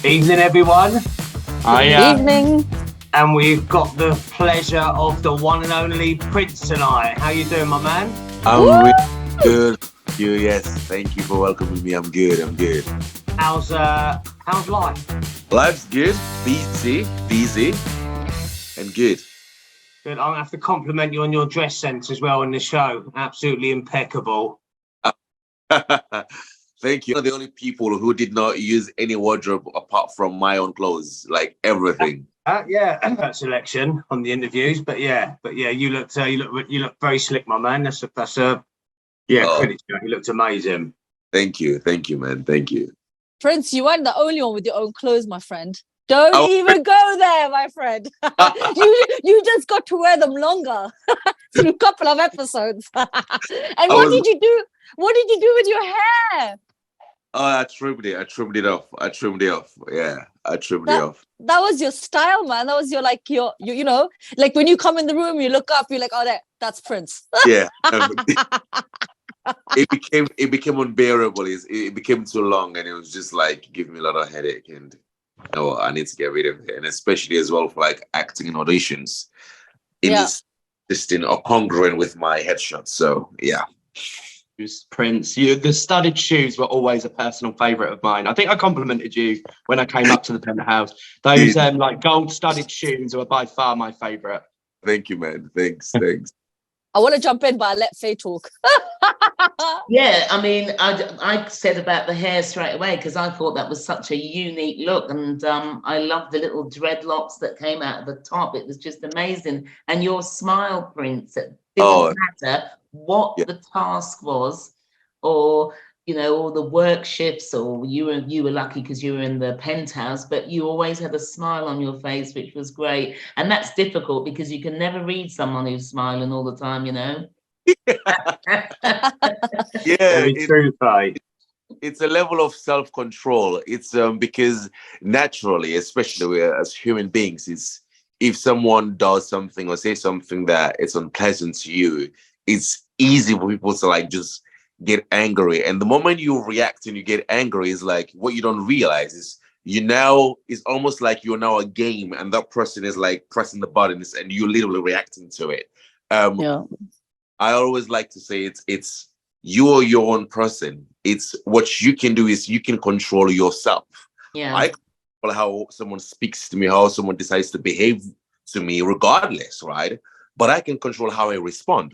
Evening, everyone. Evening. And we've got the pleasure of the one and only Prince tonight. How you doing, my man? I'm really good. Yes, thank you for welcoming me. I'm good. How's life? Life's good. Busy, and good. Good. I'm gonna have to compliment you on your dress sense as well in the show. Absolutely impeccable. Thank you. One of the only people who did not use any wardrobe apart from my own clothes, like everything. That selection on the interviews, but yeah, you look very slick, my man. That's credit to you. You looked amazing. Thank you, man. Thank you. Prince, you weren't the only one with your own clothes, my friend. Don't even go there, my friend. you just got to wear them longer through a couple of episodes. And what did you do? What did you do with your hair? I trimmed it off. Yeah, I trimmed it off. That was your style, man. That was your like when you come in the room, you look up, you're like, oh, that's Prince. Yeah. It became unbearable. It became too long, and it was just like giving me a lot of headache. And I need to get rid of it, and especially as well for like acting in auditions. It's just congruent with my headshot. So yeah. Prince, the studded shoes were always a personal favourite of mine. I think I complimented you when I came up to the penthouse. Those like gold studded shoes were by far my favourite. Thank you, man. Thanks. I want to jump in, but I let Faye talk. Yeah, I mean, I said about the hair straight away because I thought that was such a unique look, and I loved the little dreadlocks that came out of the top. It was just amazing. And your smile, Prince, it didn't matter what the task was, or or the work shifts, or you were lucky because you were in the penthouse, but you always had a smile on your face, which was great. And that's difficult because you can never read someone who's smiling all the time, It's a level of self-control. It's because naturally, especially as human beings, it's if someone does something or say something that it's unpleasant to you, it's easy for people to like just get angry. And the moment you react and you get angry is like what you don't realize is it's almost like you're now a game, and that person is like pressing the buttons and you're literally reacting to it. I always like to say it's you're your own person. It's what you can do is you can control yourself. Yeah. I control how someone speaks to me, how someone decides to behave to me, regardless, right? But I can control how I respond.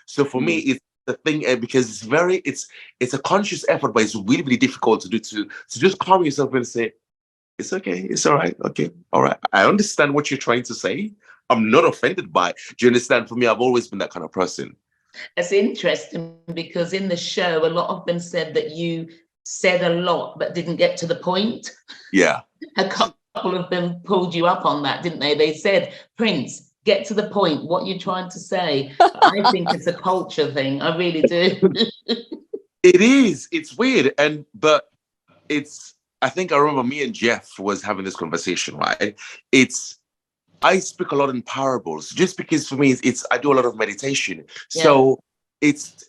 So for me, it's the thing because it's a conscious effort, but it's really, really difficult to do to just calm yourself and say, it's okay, it's all right, okay, all right. I understand what you're trying to say. I'm not offended by it. Do you understand? For me, I've always been that kind of person. It's interesting because in the show, a lot of them said that you said a lot but didn't get to the point. Yeah. A couple of them pulled you up on that, didn't they? They said, Prince, get to the point, what you're trying to say. I think it's a culture thing. I really do. It is. It's weird. But I think I remember me and Jeff was having this conversation, right? I speak a lot in parables just because for me, I do a lot of meditation. Yeah. So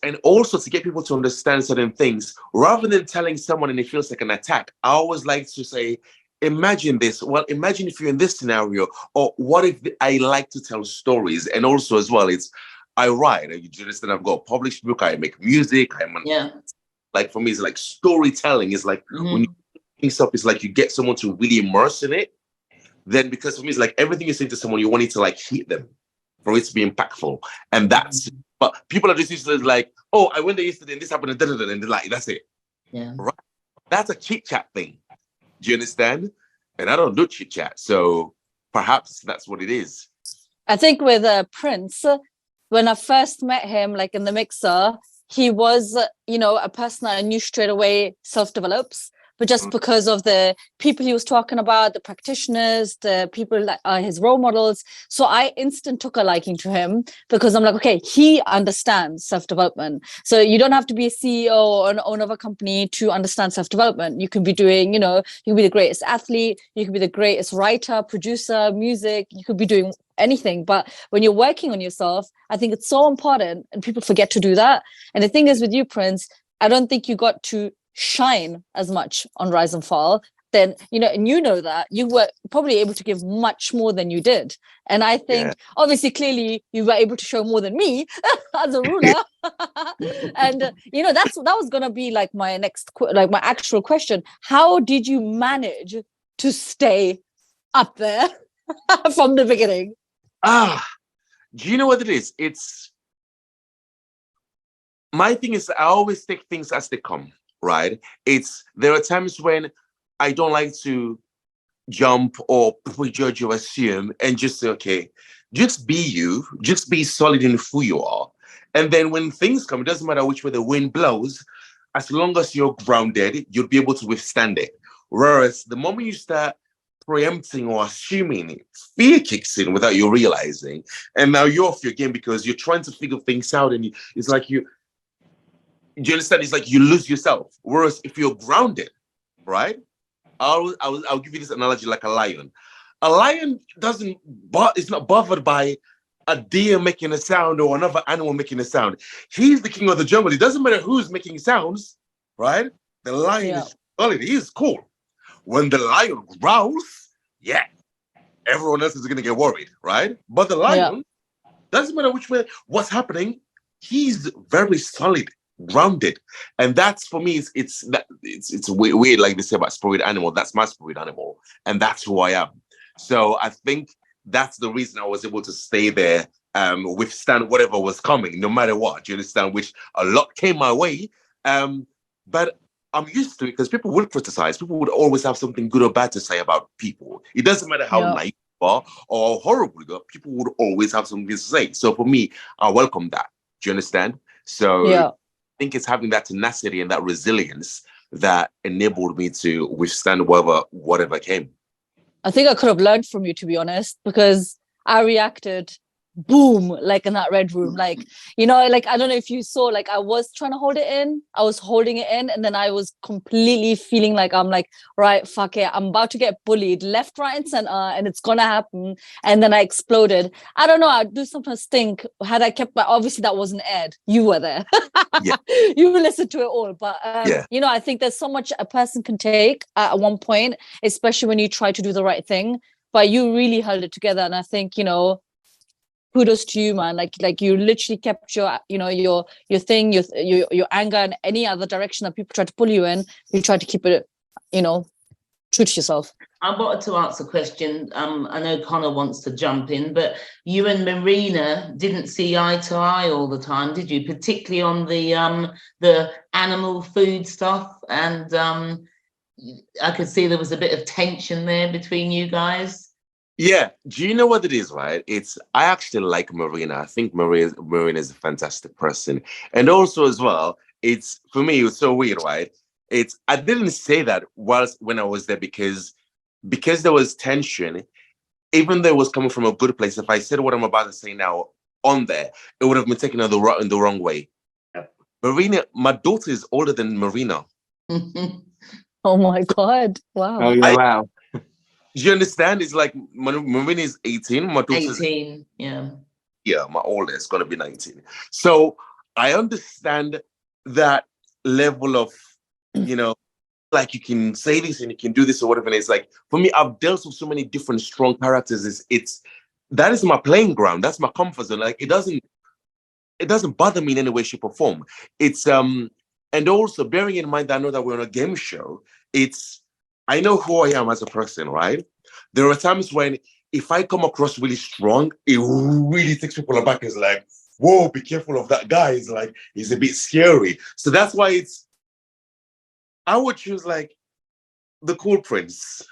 and also to get people to understand certain things, rather than telling someone and it feels like an attack, I always like to say, imagine this. Well, imagine if you're in this scenario, or what if I like to tell stories? And also as well, I write. You understand? I've got a published book. I make music. Like for me, it's like storytelling. It's like when you do stuff, it's like you get someone to really immerse in it. Then because for me, it's like everything you say to someone, you want it to like hit them for it to be impactful. And but people are just used to like, oh, I went there yesterday and this happened and they're like, that's it. Yeah. Right. That's a chit chat thing. Do you understand? And I don't do chit chat. So perhaps that's what it is. I think with Prince, when I first met him, like in the mixer, he was, a person I knew straight away self-develops. But just because of the people he was talking about, the practitioners, the people that are his role models. So I instant took a liking to him because I'm like, okay, he understands self-development. So you don't have to be a CEO or an owner of a company to understand self-development. You can be doing, you can be the greatest athlete, you can be the greatest writer, producer, music, you could be doing anything. But when you're working on yourself, I think it's so important and people forget to do that. And the thing is with you, Prince, I don't think you got to shine as much on Rise and Fall then, you know, and you know that you were probably able to give much more than you did. And I think obviously clearly you were able to show more than me as a ruler. And you know, that was gonna be like my like my actual question. How did you manage to stay up there from the beginning? Do you know what it is? It's my thing is I always take things as they come, right? There are times when I don't like to jump or prejudge or assume and just say, okay, just be you, just be solid in who you are. And then when things come, it doesn't matter which way the wind blows, as long as you're grounded, you'll be able to withstand it. Whereas the moment you start preempting or assuming, fear kicks in without you realizing. And now you're off your game because you're trying to figure things out. And it's like do you understand? It's like you lose yourself. Whereas if you're grounded, right? I'll give you this analogy like a lion. A lion is not bothered by a deer making a sound or another animal making a sound. He's the king of the jungle. It doesn't matter who's making sounds, right? The lion is solid. He's cool. When the lion growls, everyone else is gonna get worried, right? But the lion doesn't matter which way, what's happening. He's very solid, grounded, and that's for me. It's weird, like they say about spirit animal. That's my spirit animal, and that's who I am. So I think that's the reason I was able to stay there, withstand whatever was coming, no matter what. Do you understand? Which a lot came my way, but I'm used to it because people will criticize. People would always have something good or bad to say about people. It doesn't matter how nice you are or horrible you are. People would always have something to say. So for me, I welcome that. Do you understand? So I think it's having that tenacity and that resilience that enabled me to withstand whatever came. I think I could have learned from you, to be honest, because I reacted boom, like in that red room. Like, you know, like, I don't know if you saw, like, I was trying to hold it in. I was holding it in. And then I was completely feeling like, I'm like, right, fuck it. I'm about to get bullied left, right, and center. And it's going to happen. And then I exploded. I don't know. I do sometimes think, had I kept obviously that wasn't aired. You were there. You listened to it all. But, you know, I think there's so much a person can take at one point, especially when you try to do the right thing. But you really held it together. And I think, you know, kudos to you, man. Like you literally kept your, you know, your thing, your anger and any other direction that people try to pull you in. You try to keep it, you know, true to yourself. I wanted to ask a question. I know Connor wants to jump in, but you and Marina didn't see eye to eye all the time, did you? Particularly on the animal food stuff, and I could see there was a bit of tension there between you guys. Yeah, do you know what it is, right? I actually like Marina. I think Marina is a fantastic person. And also as well, for me, it was so weird, right? I didn't say that when I was there because there was tension, even though it was coming from a good place. If I said what I'm about to say now on there, it would have been taken in the wrong way. Marina, my daughter is older than Marina. Oh my God. Wow. Oh, yeah, wow. Do you understand? It's like Marina is 18. My daughter's 18, yeah. Yeah, my oldest is going to be 19. So I understand that level of, you know, like you can say this and you can do this or whatever. And it's like, for me, I've dealt with so many different strong characters. That is my playing ground. That's my comfort zone. Like, it doesn't bother me in any way, shape, or form. And also bearing in mind that I know that we're on a game show, I know who I am as a person, right? There are times when if I come across really strong, it really takes people aback. It's like, whoa, be careful of that guy. It's like, he's a bit scary. So that's why I would choose like the cool prince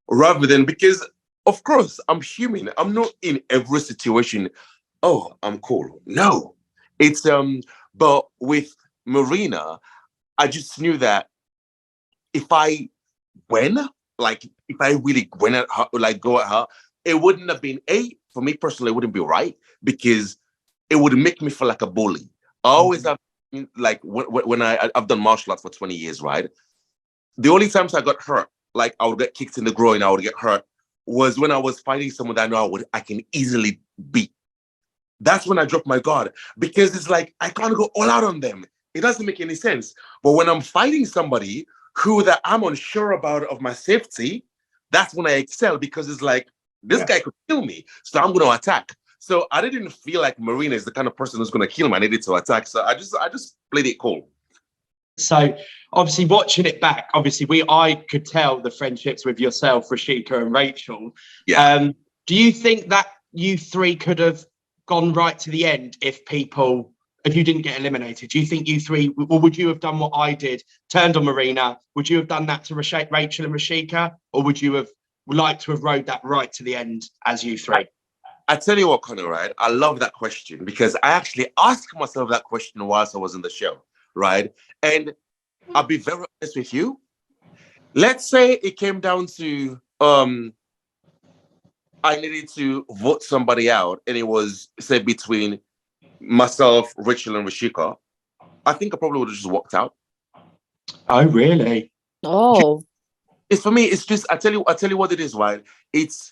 rather than, because of course I'm human. I'm not in every situation, oh, I'm cool. No, but with Marina, I just knew that if I really went at her, like go at her, it wouldn't have been for me personally, it wouldn't be right because it would make me feel like a bully. I always have, like when I've done martial arts for 20 years, right? The only times I got hurt, like I would get kicked in the groin, I would get hurt, was when I was fighting someone that I know I can easily beat. That's when I dropped my guard because it's like I can't go all out on them. It doesn't make any sense. But when I'm fighting somebody who that I'm unsure about of my safety, that's when I excel, because it's like, this guy could kill me, so I'm going to attack. So I didn't feel like Marina is the kind of person who's going to kill me. I needed to attack. So I just played it cool. So obviously watching it back, I could tell the friendships with yourself, Rashika and Rachel. Yeah. Do you think that you three could have gone right to the end if you didn't get eliminated? Do you think you three, or would you have done what I did, turned on Marina? Would you have done that to Rachel and Rashika? Or would you have liked to have rode that right to the end as you three? I tell you what, Connor, right? I love that question, because I actually asked myself that question whilst I was in the show, right? And I'll be very honest with you. Let's say it came down to I needed to vote somebody out, and it was, say, between myself, Rachel, and Rashika. I think I probably would have just walked out. Oh, really? Oh. It's for me, it's just, I tell you what it is, right? It's,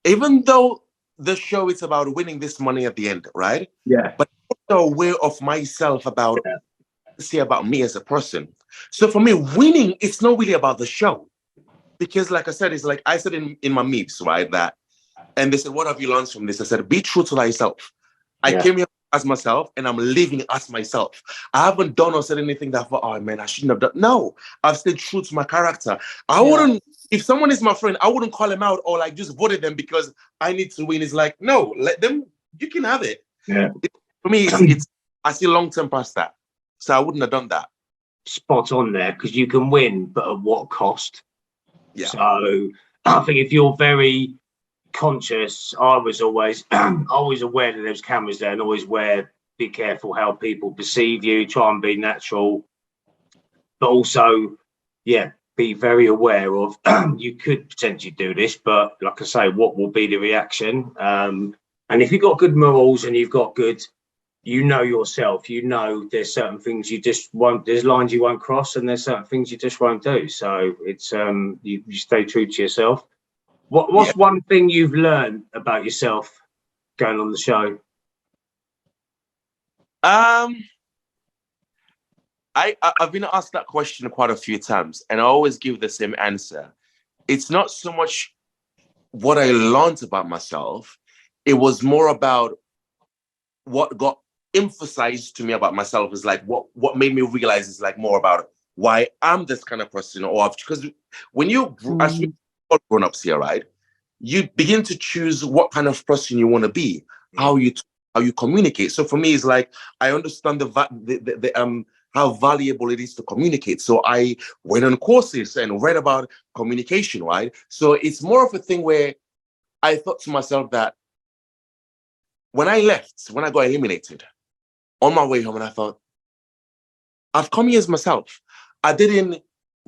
even though the show is about winning this money at the end, right? Yeah. But I'm also aware of myself, about me as a person. So for me, winning, it's not really about the show. Because like I said, it's like I said in my meets, right? That, and they said, what have you learned from this? I said, be true to thyself. I came here as myself, and I'm living as myself. I haven't done or said anything that I thought, oh man, I shouldn't have done. No, I've stayed true to my character. I wouldn't, if someone is my friend, I wouldn't call him out or like just voted them because I need to win. It's like, no, let them, you can have it. Yeah. For me, it's I see long-term past that. So I wouldn't have done that. Spot on there, because you can win, but at what cost? Yeah. So I think if you're very conscious, I was always always aware that there's cameras there, and always be careful how people perceive you. Try and be natural, but also, be very aware of you could potentially do this, but like I say, what will be the reaction? And if you've got good morals and you've got good, you know yourself, you know there's certain things you just won't, there's lines you won't cross, and there's certain things you just won't do. So it's you stay true to yourself. What's one thing you've learned about yourself going on the show? I've been asked that question quite a few times, and I always give the same answer. It's not so much what I learned about myself. It was more about what got emphasized to me about myself, is like what made me realize is like more about why I'm this kind of person, or because when you as grown-ups here, right, you begin to choose what kind of person you want to be, how you communicate. So for me, it's like I understand the how valuable it is to communicate. So I went on courses and read about communication, right? So it's more of a thing where I thought to myself that when I got eliminated, on my way home, and I thought, I've come here as myself. I didn't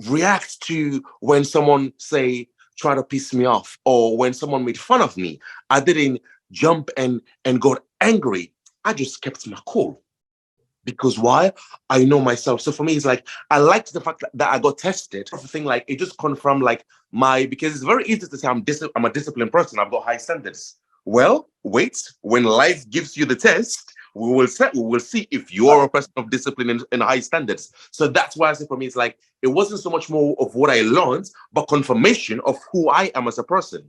react to when someone, say, try to piss me off, or when someone made fun of me. I didn't jump and got angry. I just kept my cool. Because why? I know myself. So for me, it's like, I liked the fact that I got tested. The thing, like, it just confirmed like because it's very easy to say I'm a disciplined person. I've got high standards. Well, wait, when life gives you the test, we will see if you are a person of discipline and high standards. So that's why I say for me, it's like, it wasn't so much more of what I learned, but confirmation of who I am as a person.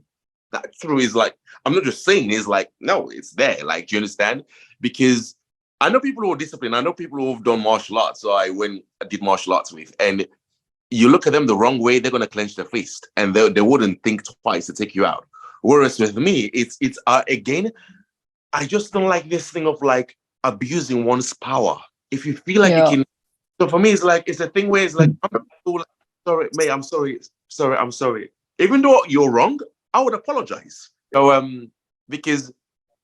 That true is like, I'm not just saying, it's like, no, it's there. Like, do you understand? Because I know people who are disciplined. I know people who have done martial arts. So I did martial arts with, and you look at them the wrong way, they're going to clench their fist, and they wouldn't think twice to take you out. Whereas with me, it's again, I just don't like this thing of like abusing one's power. If you feel like you can, so for me, it's like, it's a thing where it's like, sorry, mate, I'm sorry. Even though you're wrong, I would apologize. So because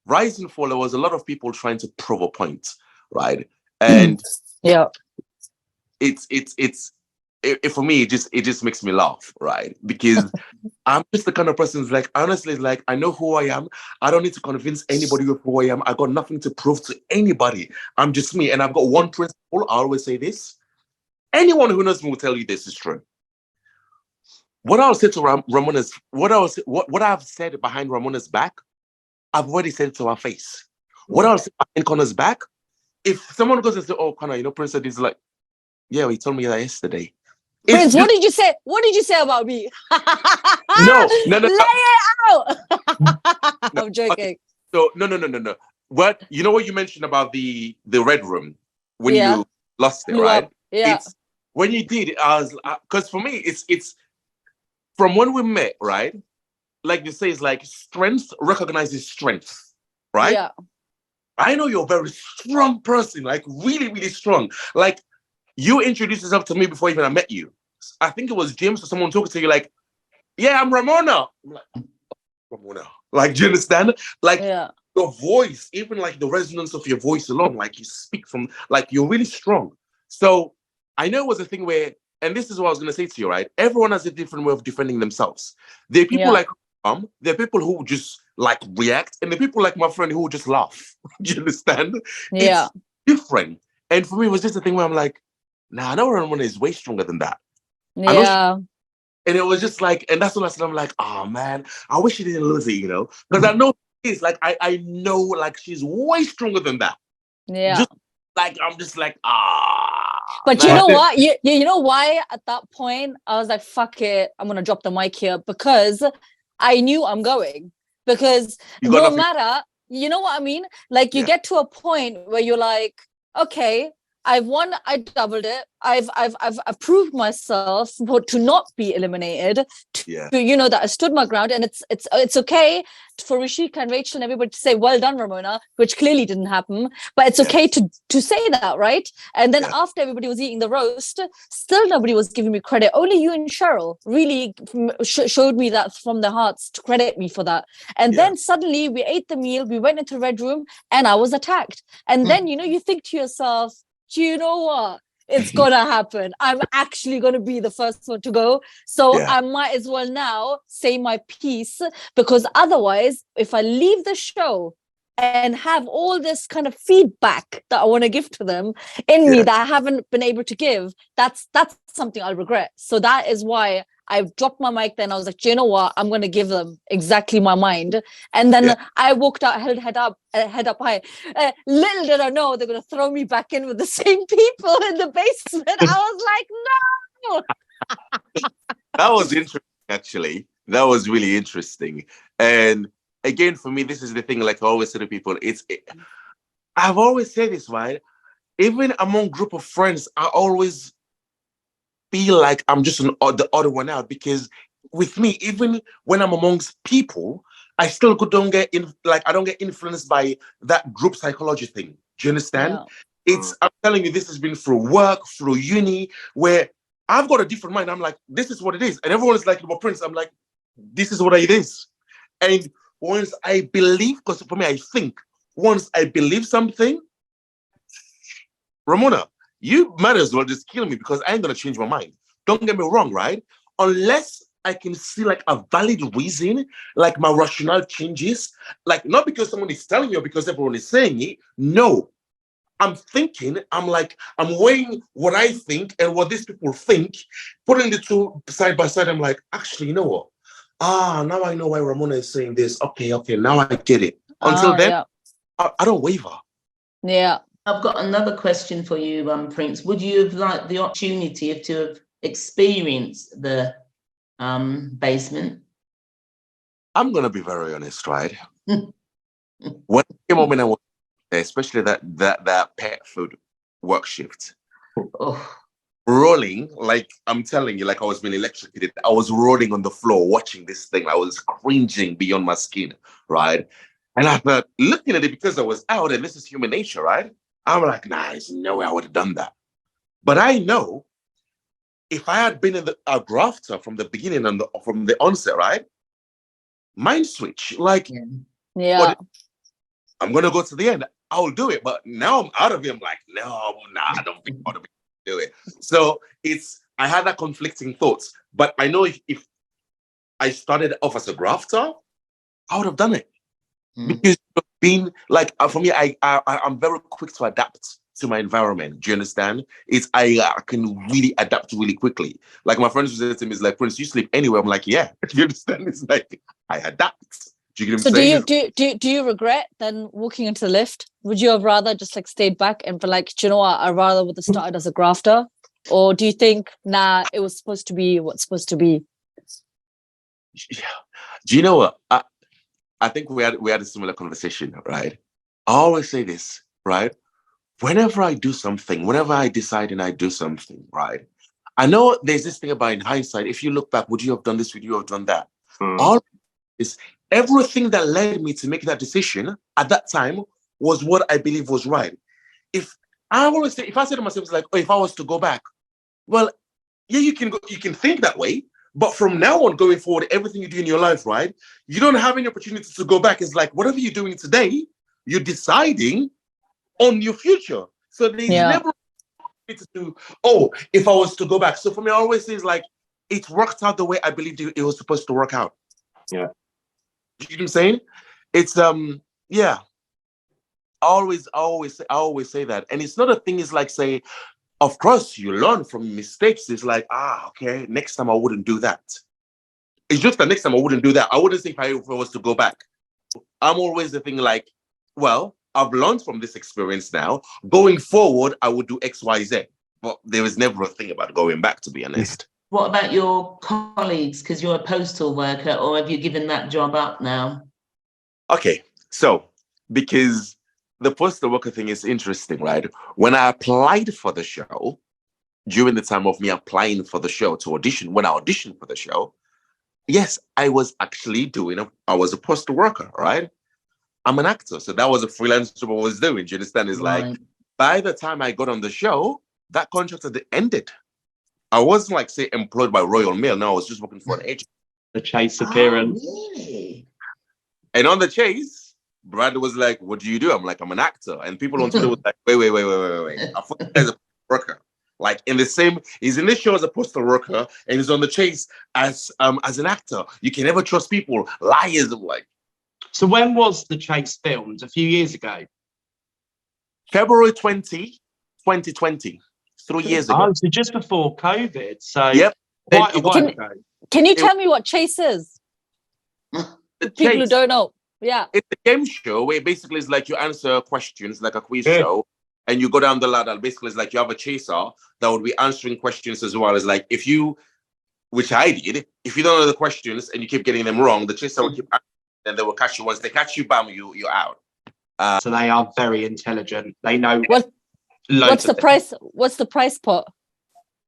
Rise and Fall, there was a lot of people trying to prove a point, right? And it's for me, it just makes me laugh, right? Because I'm just the kind of person who's like, honestly, it's like, I know who I am. I don't need to convince anybody of who I am. I got nothing to prove to anybody. I'm just me. And I've got one principle. I always say this. Anyone who knows me will tell you this is true. What I'll say to Ramona's, what I've said behind Ramona's back, I've already said it to her face. What I'll say behind Connor's back, if someone goes and says, oh, Connor, Prince said this, like, yeah, he told me that yesterday. Prince, just, what did you say? What did you say about me? no. Lay it out. No, I'm joking. okay. So no. What you know what you mentioned about the red room when Yeah. you lost it, Blew right? up. Yeah. It's when you did. I was because for me, it's from when we met, right? Like you say, it's like strength recognizes strength, right? Yeah. I know you're a very strong person, like really, really strong. Like you introduced yourself to me before even I met you. I think it was James or someone talking to you, like, yeah, I'm Ramona. I'm like, Ramona. Like, do you understand? Like Yeah. your voice, even like the resonance of your voice alone, like you speak from, like you're really strong. So I know it was a thing where, and this is what I was going to say to you, right? Everyone has a different way of defending themselves. There are people Yeah. like there are people who just like react, and the people like my friend who just laugh. Do you understand? Yeah. It's different. And for me, it was just a thing where I'm like, nah, I know Ramona is way stronger than that. I know Yeah. and it was just like, and that's when I said, I'm like, oh man, I wish she didn't lose it, you know? Because I know it's like, I know like she's way stronger than that. Yeah. Just like, I'm just like, But man. you know what? You know why at that point I was like, fuck it, I'm gonna drop the mic here, because I knew I'm going. Because You got no nothing. matter, you know what I mean? Like you Yeah. get to a point where you're like, okay, I've won, I doubled it. I've proved myself to not be eliminated. Yeah. To, you know, that I stood my ground, and it's okay for Rishika and Rachel and everybody to say, well done, Ramona, which clearly didn't happen. But it's okay to say that, right? And then after everybody was eating the roast, still nobody was giving me credit. Only you and Cheryl really showed me that from their hearts to credit me for that. And then suddenly we ate the meal, we went into the red room, and I was attacked. And then, you know, you think to yourself, do you know what? It's gonna happen. I'm actually gonna be the first one to go. So I might as well now say my piece, because otherwise, if I leave the show and have all this kind of feedback that I want to give to them in me that I haven't been able to give, that's something I'll regret. So that is why I dropped my mic then. I was like, do you know what? I'm going to give them exactly my mind. And then I walked out, held head up high. Little did I know they're going to throw me back in with the same people in the basement. I was like, no. That was interesting, actually. That was really interesting. And again, for me, this is the thing, like I always say to people, I've always said this, right? Even among group of friends, I always feel like I'm just the other one out, because with me, even when I'm amongst people, I still don't get I don't get influenced by that group psychology thing. Do you understand? I'm telling you, this has been through work, through uni, where I've got a different mind. I'm like, this is what it is. And everyone is like, well, Prince, I'm like, this is what it is. And once I believe, because for me, I think once I believe something, Ramona, you might as well just kill me, because I ain't going to change my mind. Don't get me wrong, right? Unless I can see like a valid reason, like my rationale changes, like not because someone is telling you or because everyone is saying it. No, I'm thinking, I'm weighing what I think and what these people think, putting the two side by side. I'm like, actually, you know what? Now I know why Ramona is saying this. Okay, now I get it. Until then, I don't waver. Yeah. I've got another question for you, Prince. Would you have liked the opportunity to have experienced the basement? I'm gonna be very honest, right? When I came home and I was, especially that pet food work shift, rolling, like I'm telling you, like I was being electrocuted. I was rolling on the floor watching this thing. I was cringing beyond my skin, right? And I thought, looking at it, because I was out, and this is human nature, right? I'm like, nah, there's no way I would have done that. But I know if I had been a grafter from the beginning and from the onset, right? Mind switch, like, I'm gonna go to the end. I'll do it. But now I'm out of it. I'm like, nah, I don't think I ought to do it. So I had that conflicting thoughts. But I know if I started off as a grafter, I would have done it. Because being like, for me, I'm very quick to adapt to my environment. Do you understand? I can really adapt really quickly. Like my friends who said to me, "Is like, Prince, you sleep anywhere?" I'm like, yeah. Do you understand? It's like I adapt. Do you get what I'm saying? Do you regret then walking into the lift? Would you have rather just like stayed back and be like, do you know what? I rather would have started as a grafter? Or do you think, nah, it was supposed to be what's supposed to be? Do you know what? I think we had a similar conversation, right? I always say this, right? Whenever I do something, whenever I decide and I do something, right? I know there's this thing about in hindsight, if you look back, would you have done this? Would you have done that? All is everything that led me to make that decision at that time was what I believe was right. If I always say, if I say to myself, it's like, oh, if I was to go back, well, yeah, you can think that way. But from now on, going forward, everything you do in your life, right? You don't have any opportunity to go back. It's like whatever you're doing today, you're deciding on your future. So there's never to do, oh, if I was to go back. So for me, I always say it's like it worked out the way I believed it was supposed to work out. Yeah. You know what I'm saying? It's yeah. I always say that. And it's not a thing, it's like say, of course you learn from mistakes. It's like, okay, next time I wouldn't do that. It's just the next time I wouldn't do that. I wouldn't say if I was to go back. I'm always the thing like, well, I've learned from this experience now. Going forward, I would do X, Y, Z. But there was never a thing about going back, to be honest. What about your colleagues? Because you're a postal worker, or have you given that job up now? Okay, so because the postal worker thing is interesting, right? When I applied for the show, during the time of me applying for the show to audition, when I auditioned for the show, yes, I was actually I was a postal worker, right? I'm an actor, so that was a freelance job I was doing. Do you understand? It's like, by the time I got on the show, that contract had ended. I wasn't like, say, employed by Royal Mail. No, I was just working for an agent. The Chase appearance. Really? And on the Chase, Brad was like, what do you do? I'm like, I'm an actor. And people on Twitter was like, wait. I thought this guy's a worker. Like he's in this show as a postal worker and he's on the Chase as an actor. You can never trust people. Liars. I'm like. So when was the Chase filmed? A few years ago? February 2020. 3 years ago. Oh, so just before COVID. So yep. Quite a while ago. Can you tell me what Chase is? People who don't know. Yeah. It's a game show where basically it's like you answer questions, like a quiz show, and you go down the ladder. Basically, it's like you have a chaser that would be answering questions as well. It's like which I did, if you don't know the questions and you keep getting them wrong, the chaser will keep answering, and they will catch you. Once they catch you, bam, you're out. So they are very intelligent. They know what's the price? What's the price pot?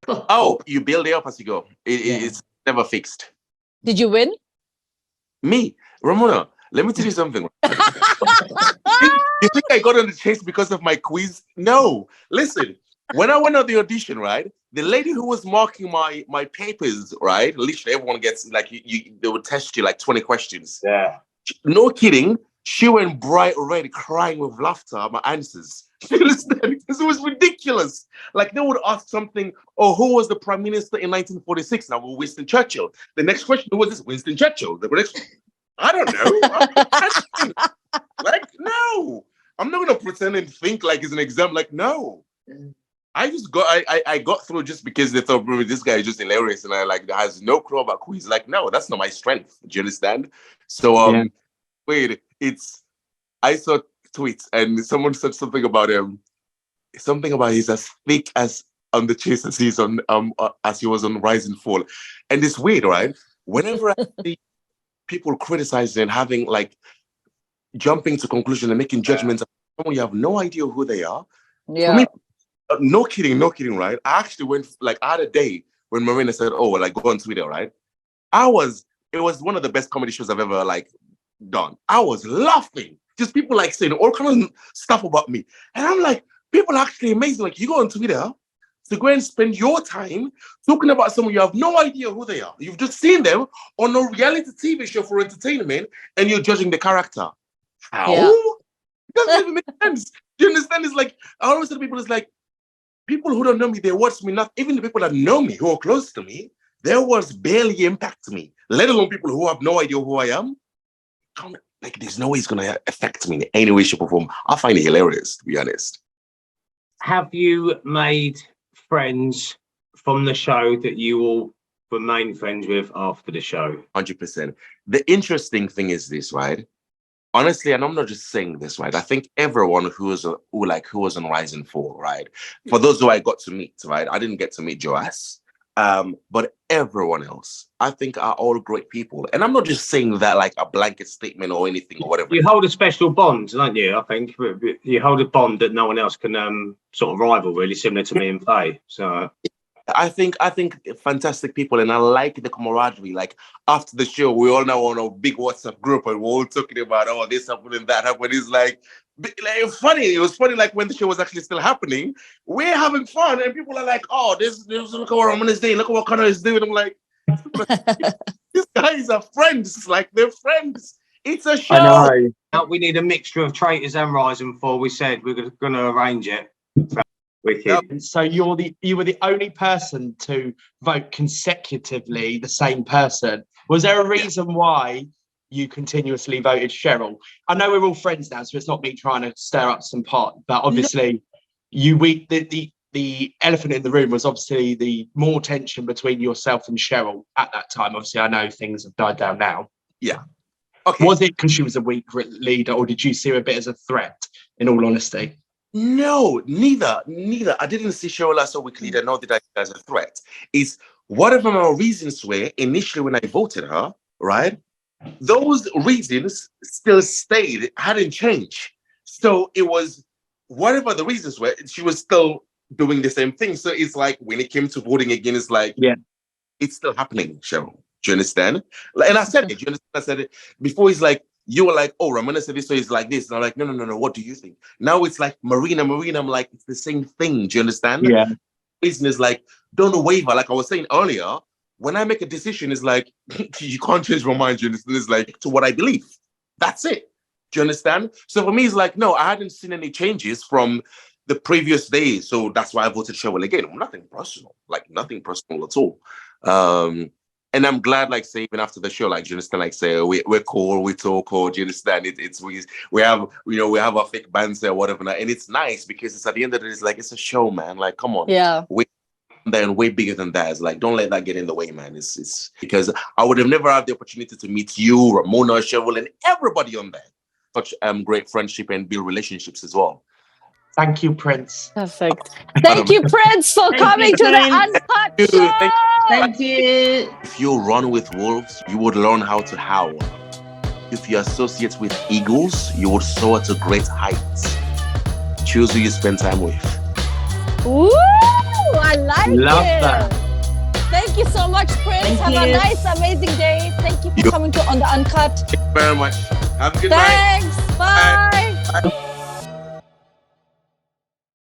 Oh, you build it up as you go. It's never fixed. Did you win? Me, Ramona, let me tell you something. You think I got on the Chase because of my quiz? No. Listen, when I went on the audition, right, the lady who was marking my papers, right, literally everyone gets, like, they would test you like 20 questions. Yeah. No kidding. She went bright red, crying with laughter at my answers. You understand? Because it was ridiculous. Like, they would ask something, who was the prime minister in 1946? Now, Winston Churchill. The next question, who was this? Winston Churchill. The next, I don't know. Like, no. I'm not going to pretend and think like it's an exam. Like, no. I just I got through just because they thought, bro, this guy is just hilarious. And I has no clue about quiz. Like, no, that's not my strength. Do you understand? So, wait, I saw tweets and someone said something about he's as thick as on the Chase as he's on as he was on Rise and Fall. And it's weird, right? Whenever I see people criticizing and having like jumping to conclusion and making judgments of someone you have no idea who they are. Yeah. For me, no kidding, right? I actually went, like, I had a day when Marina said, like, go on Twitter, right? It was one of the best comedy shows I've ever like done. I was laughing. Just people like saying all kind of stuff about me. And I'm like, people are actually amazing. Like, you go on Twitter to go and spend your time talking about someone you have no idea who they are. You've just seen them on a reality TV show for entertainment and you're judging the character. How? Yeah. It doesn't even make sense. Do you understand? It's like, I always tell people, it's like, people who don't know me, they watch me not, even the people that know me, who are close to me, their words barely impact me, let alone people who have no idea who I am. Like, there's no way it's going to affect me in any way, shape, or form. I find it hilarious, to be honest. Have you made friends from the show that you will remain friends with after the show? 100%. The interesting thing is this, right? honestly, and I'm not just saying this, right? I think everyone who was on Rising 4, right? For those who I got to meet, right? I didn't get to meet Joas. But everyone else, I think, are all great people. And I'm not just saying that like a blanket statement or anything or whatever. You hold a special bond, don't you? I think you hold a bond that no one else can sort of rival, really, similar to me and Faye. So I think fantastic people, and I like the camaraderie. Like after the show, we all now on a big WhatsApp group, and we're all talking about, oh, this happened and that happened. It's like funny. It was funny, like when the show was actually still happening, we're having fun, and people are like, oh, this look at what Ramona's doing, look at what Connor is doing. I'm like, these guys are friends, like they're friends. It's a show. I know. We need a mixture of Traitors and Rising 4. We said we're going to arrange it. Wicked. So you were the only person to vote consecutively the same person. Was there a reason why you continuously voted Cheryl? I know we're all friends now, so it's not me trying to stir up some pot, but obviously the elephant in the room was obviously the more tension between yourself and Cheryl at that time. Obviously, I know things have died down now. Yeah. Okay. Was it because she was a weak leader, or did you see her a bit as a threat, in all honesty? No, neither. I didn't see Cheryl as a weak leader, nor did I see her as a threat. It's whatever my reasons were initially when I voted her, right? Those reasons still stayed, hadn't changed. So it was whatever the reasons were, she was still doing the same thing. So it's like when it came to voting again, it's like, yeah, it's still happening, Cheryl. Do you understand? And I said it. Do you understand? I said it before. He's like, you were like, oh, Ramona said this, so it's like this. And I'm like, no. What do you think? Now it's like Marina. I'm like, it's the same thing. Do you understand? Yeah. Reason is like, don't waver. Like I was saying earlier, when I make a decision, it's like, you can't change my mind. Do you understand? It's like to what I believe. That's it. Do you understand? So for me, it's like, no, I hadn't seen any changes from the previous days. So that's why I voted Cheryl again. Nothing personal, like nothing personal at all. And I'm glad, like, say, even after the show, like, do you understand, like, say, we're cool, we talk, or do you understand? We have, we have our fake banter or whatever, and it's nice because it's at the end of the day, it's like, it's a show, man. Like, come on. Yeah. Way bigger than that. It's like, don't let that get in the way, man. It's because I would have never had the opportunity to meet you, Ramona, Cheryl, and everybody on there. Such great friendship and build relationships as well. Thank you, Prince. Perfect. Thank you, Prince, for coming to the Uncut Show. Thank you. If you run with wolves, you would learn how to howl. If you associate with eagles, you would soar to great heights. Choose who you spend time with. Ooh, I like Love it. that. Thank you so much, Prince. Have a nice, amazing day. Thank you for coming to On the Uncut. Thank you very much. Have a good night. Thanks. Bye. Bye.